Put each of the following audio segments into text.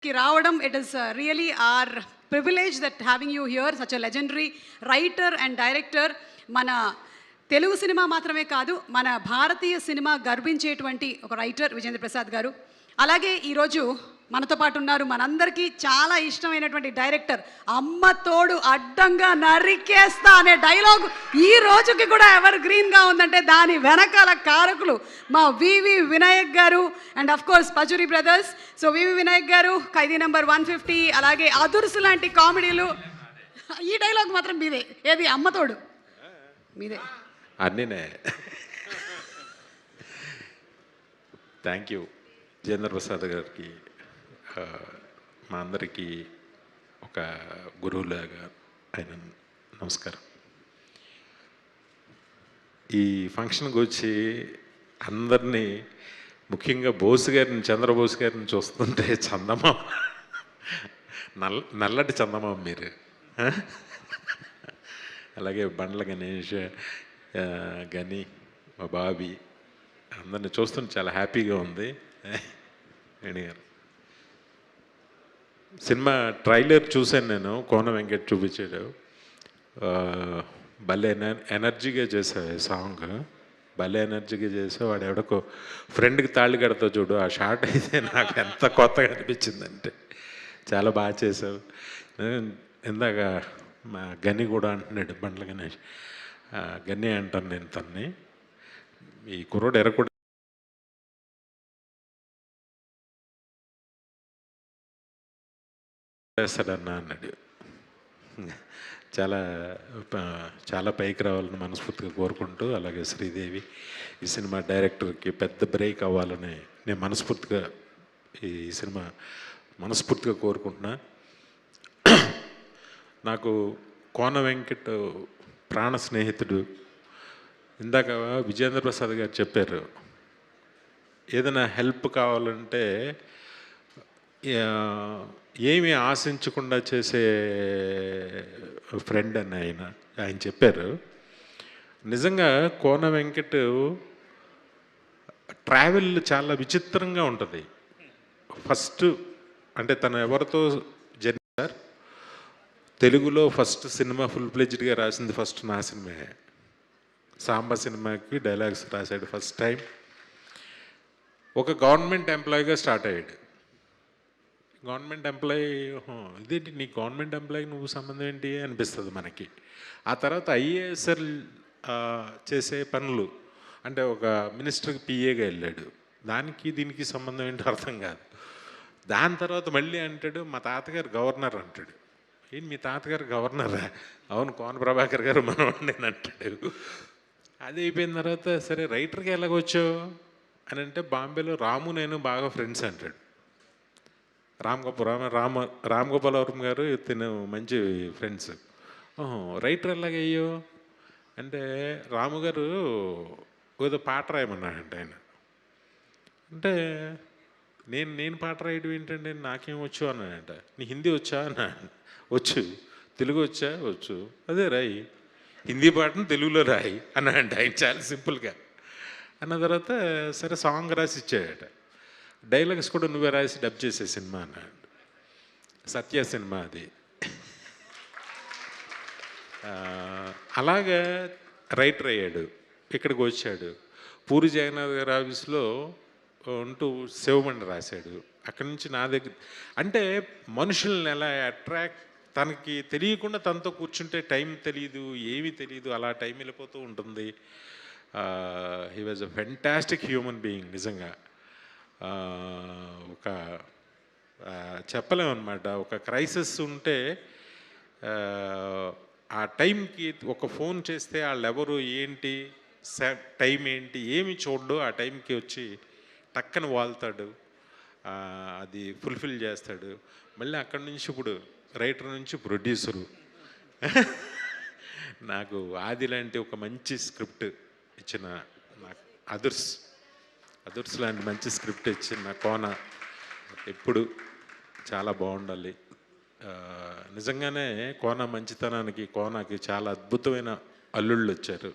రావడం, it is really our privilege that having you here, such a legendary writer and director. మన Telugu cinema మాత్రమే కాదు, మన భారతీయ cinema గర్వించేటువంటి ఒక రైటర్ విజేంద్ర ప్రసాద్ గారు. అలాగే ఈరోజు మనతో పాటు ఉన్నారు మనందరికీ చాలా ఇష్టమైనటువంటి డైరెక్టర్. అమ్మ తోడు అడ్డంగా నరికేస్తా అనే డైలాగ్ ఈ రోజుకి కూడా ఎవర్ గ్రీన్గా ఉందంటే దాని వెనకాల కారకులు మా వివి వినాయక్ గారు అండ్ అఫ్ కోర్స్ పజూరి బ్రదర్స్. సో వివి వినాయక్ గారు ఖైదీ నంబర్ 150, అలాగే అదుర్సు లాంటి కామెడీలు. ఈ డైలాగ్ మాత్రం మీదే. ఏది అమ్మ తోడు మీదే. అన్నీనే. థ్యాంక్ యూ విజేంద్ర ప్రసాద్ గారికి. మా అందరికీ ఒక గురువులాగా ఆయన నమస్కారం. ఈ ఫంక్షన్కి వచ్చి అందరినీ, ముఖ్యంగా బోసు గారిని, చంద్రబోసు గారిని చూస్తుంటే చందమామ, నల్లటి చందమామ మీరు. అలాగే బండ్ల గణేష్, గని, మా బాబీ, అందరిని చూస్తుంటే చాలా హ్యాపీగా ఉంది. వేణి గారు సినిమా ట్రైలర్ చూశాను నేను, కోన వెంకట్ చూపించాడు. భలే ఎనర్జీగా చేసావు సాంగ్, భలే ఎనర్జీగా చేసావు. వాడు ఎవడకో ఫ్రెండ్కి తాళి కడతావు చూడు, ఆ షార్ట్ అయితే నాకు ఎంత కొత్తగా అనిపించిందంటే చాలా బాగా చేసావు. ఇందాక మా గని కూడా అంటున్నాడు, బండ్ల గణేష్, గని అంటాను నేను తన్ని, ఈ కుర్రోడు ఎరకూడ చేస్తాడన్నా అన్నాడు. చాలా చాలా పైకి రావాలని మనస్ఫూర్తిగా కోరుకుంటూ, అలాగే శ్రీదేవి ఈ సినిమా డైరెక్టర్కి పెద్ద బ్రేక్ అవ్వాలని నేను మనస్ఫూర్తిగా ఈ సినిమా మనస్ఫూర్తిగా కోరుకుంటున్నా. నాకు కోన వెంకట్ ప్రాణ స్నేహితుడు. ఇందాక విజేంద్ర ప్రసాద్ గారు చెప్పారు, ఏదైనా హెల్ప్ కావాలంటే ఏమీ ఆశించకుండా చేసే ఫ్రెండ్ అని ఆయన చెప్పారు. నిజంగా కోన వెంకట్ ట్రావెల్ చాలా విచిత్రంగా ఉంటుంది. ఫస్ట్ అంటే తను ఎవరితో జర్నీ, తెలుగులో ఫస్ట్ సినిమా ఫుల్ ప్లెజ్డ్గా రాసింది ఫస్ట్ నా సినిమా. సాంబా సినిమాకి డైలాగ్స్ రాశాడు ఫస్ట్ టైం. ఒక గవర్నమెంట్ ఎంప్లాయీగా స్టార్ట్ అయ్యాడు. గవర్నమెంట్ ఎంప్లాయీ, ఇదేంటి నీ గవర్నమెంట్ ఎంప్లాయీ నువ్వు సంబంధం ఏంటి అనిపిస్తుంది మనకి. ఆ తర్వాత ఐఏఎస్ఎల్ చేసే పనులు, అంటే ఒక మినిస్టర్కి పిఏగా వెళ్ళాడు. దానికి దీనికి సంబంధం ఏంటో అర్థం కాదు. దాని తర్వాత మళ్ళీ అంటాడు మా తాతగారు గవర్నర్ అంటాడు. ఏంటి మీ తాతగారు గవర్నరా? అవును, కోన ప్రభాకర్ గారు మనవాడు నేను అంటాడు. అది అయిపోయిన తర్వాత సరే రైటర్కి ఎలాగొచ్చావు అని అంటే, బాంబేలో రాము నేను బాగా ఫ్రెండ్స్ అంటాడు. రామ్ గోపాలవరం గారు తిను మంచి ఫ్రెండ్స్. రైటర్ ఎలాగయ్యో అంటే, రాము గారు ఏదో పాట రాయమన్నాడంట ఆయన. అంటే నేను పాట రాయడం ఏంటంటే నాకేం వచ్చు అన్నాడంట. నీ హిందీ వచ్చా అన్నా. వచ్చు. తెలుగు వచ్చా? వచ్చు. అదే రాయి, హిందీ పాటను తెలుగులో రాయి అన్నాడంట ఆయన, చాలా సింపుల్గా. అన్న తర్వాత సరే సాంగ్ రాసి ఇచ్చాడట. డైలాగ్స్ కూడా నువ్వే రాసి డబ్ చేసే సినిమా అన్నాడు. సత్య సినిమా అది. అలాగా రైటర్ అయ్యాడు, ఇక్కడికి వచ్చాడు. పూరి జగన్నాథ్ గారి ఆఫీస్లో ఉంటూ శివమండి రాశాడు. అక్కడి నుంచి నా దగ్గర, అంటే మనుషుల్ని ఎలా అట్రాక్ట్, తనకి తెలియకుండా తనతో కూర్చుంటే టైం తెలియదు, ఏమీ తెలియదు, అలా టైం వెళ్ళిపోతూ ఉంటుంది. He was a fantastic human being నిజంగా. ఒక చెప్పలేమన్నమాట, ఒక క్రైసిస్ ఉంటే ఆ టైంకి ఒక ఫోన్ చేస్తే వాళ్ళు ఎవరు ఏంటి టైం ఏంటి ఏమి చూడడు, ఆ టైంకి వచ్చి టక్కన వాళ్తాడు, అది ఫుల్ఫిల్ చేస్తాడు. మళ్ళీ అక్కడి నుంచి ఇప్పుడు రైటర్ నుంచి ప్రొడ్యూసరు. నాకు ఆది లాంటి ఒక మంచి స్క్రిప్ట్ ఇచ్చిన, నాకు అదుర్స్ లాంటి మంచి స్క్రిప్ట్ ఇచ్చిన కోన ఎప్పుడు చాలా బాగుండాలి. నిజంగానే కోన మంచితనానికి, కోనకి చాలా అద్భుతమైన అల్లుళ్ళు వచ్చారు.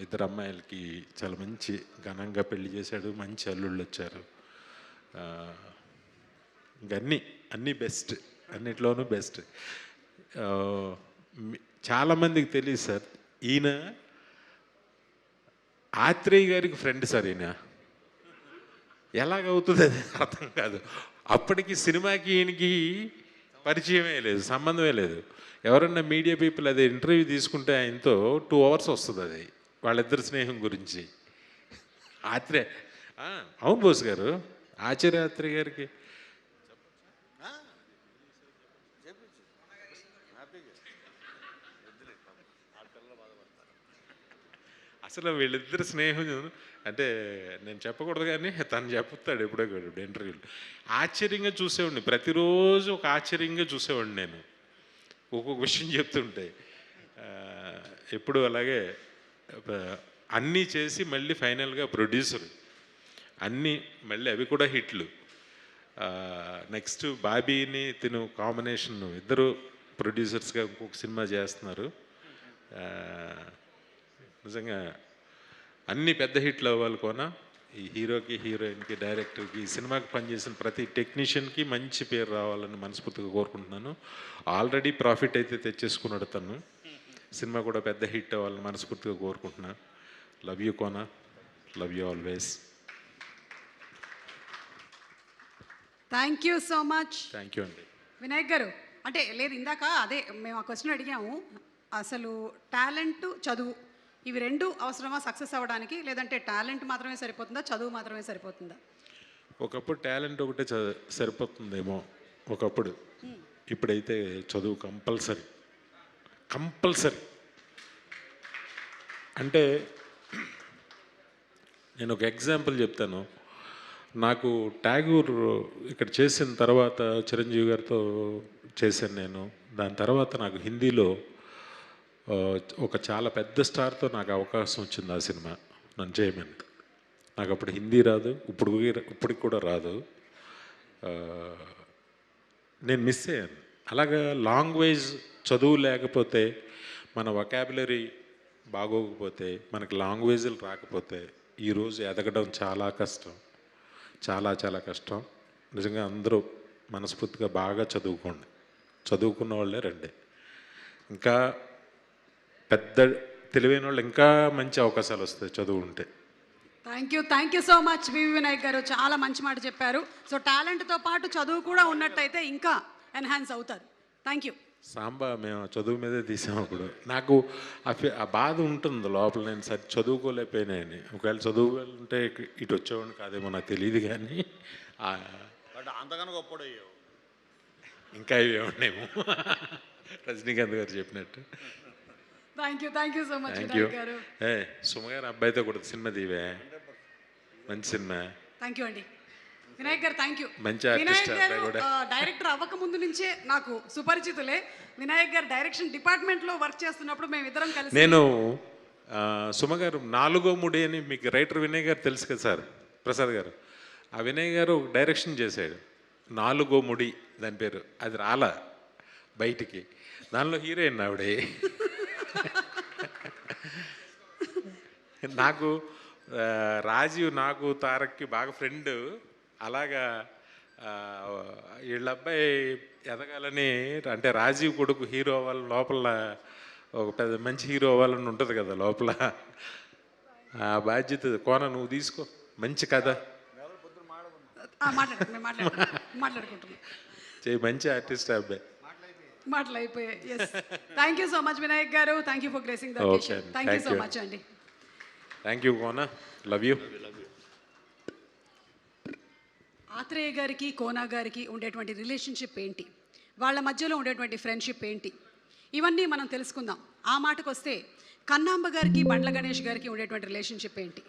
ఇద్దరు అమ్మాయిలకి చాలా మంచి ఘనంగా పెళ్లి చేశాడు, మంచి అల్లుళ్ళు వచ్చారు. ఇంకన్నీ అన్నీ బెస్ట్, అన్నిట్లోనూ బెస్ట్. చాలామందికి తెలియదు సార్, ఈయన ఆత్రేయ గారికి ఫ్రెండ్ సార్. ఈయన ఎలాగవుతుంది అది అర్థం కాదు. అప్పటికి సినిమాకి ఈయనకి పరిచయమే లేదు, సంబంధమే లేదు. ఎవరన్నా మీడియా పీపుల్ అదే ఇంటర్వ్యూ తీసుకుంటే ఆయనతో 2 hours వస్తుంది అది వాళ్ళిద్దరి స్నేహం గురించి. ఆత్రేయ అవును బోస్ గారు, ఆచార్య ఆత్రేయ గారికి అసలు వీళ్ళిద్దరు స్నేహం అంటే నేను చెప్పకూడదు కానీ తను చెప్తాడు ఎప్పుడో కూడా ఇంటర్వ్యూలో. ఆశ్చర్యంగా చూసేవాడిని, ప్రతిరోజు ఒక ఆశ్చర్యంగా చూసేవాడిని నేను ఒక్కొక్క విషయం చెప్తుంటే. ఎప్పుడు అలాగే అన్నీ చేసి మళ్ళీ ఫైనల్గా ప్రొడ్యూసర్, అన్నీ మళ్ళీ అవి కూడా హిట్లు. నెక్స్ట్ బాబీని తిను కాంబినేషన్, ఇద్దరు ప్రొడ్యూసర్స్గా ఇంకొక సినిమా చేస్తున్నారు. నిజంగా అన్ని పెద్ద హిట్లు అవ్వాలి కోన. ఈ హీరోకి, హీరోయిన్కి, డైరెక్టర్కి, ఈ సినిమాకి పనిచేసిన ప్రతి టెక్నీషియన్కి మంచి పేరు రావాలని మనస్ఫూర్తిగా కోరుకుంటున్నాను. ఆల్రెడీ ప్రాఫిట్ అయితే తెచ్చేసుకున్నాడు తను. సినిమా కూడా పెద్ద హిట్ అవ్వాలని మనస్ఫూర్తిగా కోరుకుంటున్నాను. Love you Kona, love you always. Thank you so much. Thank you అండి. వినాయక్ గారు, అంటే లేదు ఇందాక అదే మేము ఆ క్వశ్చన్ అడిగాము, అసలు టాలెంట్, చదువు ఇవి రెండు అవసరమా సక్సెస్ అవ్వడానికి, లేదంటే టాలెంట్ మాత్రమే సరిపోతుందా, చదువు మాత్రమే సరిపోతుందా? ఒకప్పుడు టాలెంట్ ఒకటే సరిపోతుందేమో ఒకప్పుడు. ఇప్పుడైతే చదువు కంపల్సరీ, కంపల్సరీ. అంటే నేను ఒక ఎగ్జాంపుల్ చెప్తాను. నాకు ట్యాగూర్ ఇక్కడ చేసిన తర్వాత చిరంజీవి గారితో చేశాను నేను. దాని తర్వాత నాకు హిందీలో ఒక చాలా పెద్ద స్టార్తో నాకు అవకాశం వచ్చింది ఆ సినిమా నన్ను చేయమని. నాకు అప్పుడు హిందీ రాదు, ఇప్పటికి కూడా రాదు. నేను మిస్ అయ్యాను. అలాగా లాంగ్వేజ్ చదువు లేకపోతే, మన వొకాబులరీ బాగోకపోతే, మనకి లాంగ్వేజ్లు రాకపోతే ఈరోజు ఎదగడం చాలా కష్టం, చాలా చాలా కష్టం. నిజంగా అందరూ మనస్ఫూర్తిగా బాగా చదువుకోండి, చదువుకున్న వాళ్ళే రండి. ఇంకా పెద్ద తెలివైన వాళ్ళు ఇంకా మంచి అవకాశాలు వస్తాయి చదువు ఉంటే. థ్యాంక్ యూ సో మచ్ వివి వినాయక్ గారు, చాలా మంచి మాట చెప్పారు. సో టాలెంట్తో పాటు చదువు కూడా ఉన్నట్టయితే ఇంకా ఎన్హాన్స్ అవుతారు. Thank you. సాంబా మేము చదువు మీదే తీసాము. అప్పుడు నాకు ఆ బాధ ఉంటుంది లోపల, నేను చదువుకోలేకపోయినాయని. ఒకవేళ చదువు ఉంటే ఇటు వచ్చేవాడిని కాదేమో నాకు తెలియదు, కానీ అంతగానో గొప్పడయ్యావు. ఇంకా ఇవేమో రజనీకాంత్ గారు చెప్పినట్టు. Thank you so much thank you. Vinayak గారు. సుమగారు అబ్బాయితో కూడా సినిమా తీవే, మంచి సినిమా. థ్యాంక్ యూ అండి వినాయక్ గారు, థ్యాంక్ యూ. మంచి ఆర్టిస్ట్ వినాయక్ గారు అబ్బాయి కూడా. డైరెక్టర్ అవ్వక ముందు నుంచే నాకు సుపరిచితులే. వినాయక్ గారు డైరెక్షన్ డిపార్ట్మెంట్లో వర్క్ చేస్తున్నప్పుడు మేము ఇద్దరం కలిసి, నేను సుమగారు 4వ ముడి అని మీకు రైటర్ వినయ్ గారు తెలుసు కదా సార్, ప్రసాద్ గారు. ఆ వినయ్ గారు ఒక డైరెక్షన్ చేశాడు, 4వ ముడి దాని పేరు. అది రాలా బయటికి, దానిలో హీరోయిన్ ఆవిడే. నాకు రాజీవ్, నాకు తారక్కి బాగా ఫ్రెండ్. అలాగా వీళ్ళ అబ్బాయి ఎదగాలని, అంటే రాజీవ్ కొడుకు హీరో అవ్వాలి, లోపల ఒక పెద్ద మంచి హీరో అవ్వాలని ఉంటుంది కదా లోపల. ఆ బాధ్యత కోన నువ్వు తీసుకో, మంచి కథ మాట్లాడుకుంటున్నాం. మంచి ఆర్టిస్ట్ అబ్బాయి. మాటలు అయిపోయాయి. Thank you so much Vinayak గారు, thank you for gracing the occasion. Thank you so much అండి. Thank you Kona, love you. Atreya గారికి కోనా గారికి ఉండేటువంటి రిలేషన్షిప్ ఏంటి, వాళ్ళ మధ్యలో ఉండేటువంటి ఫ్రెండ్షిప్ ఏంటి, ఇవన్నీ మనం తెలుసుకుందాం. ఆ మాటకు వస్తే కన్నాంబ గారికి బండ్ల గణేష్ గారికి ఉండేటువంటి రిలేషన్షిప్ ఏంటి?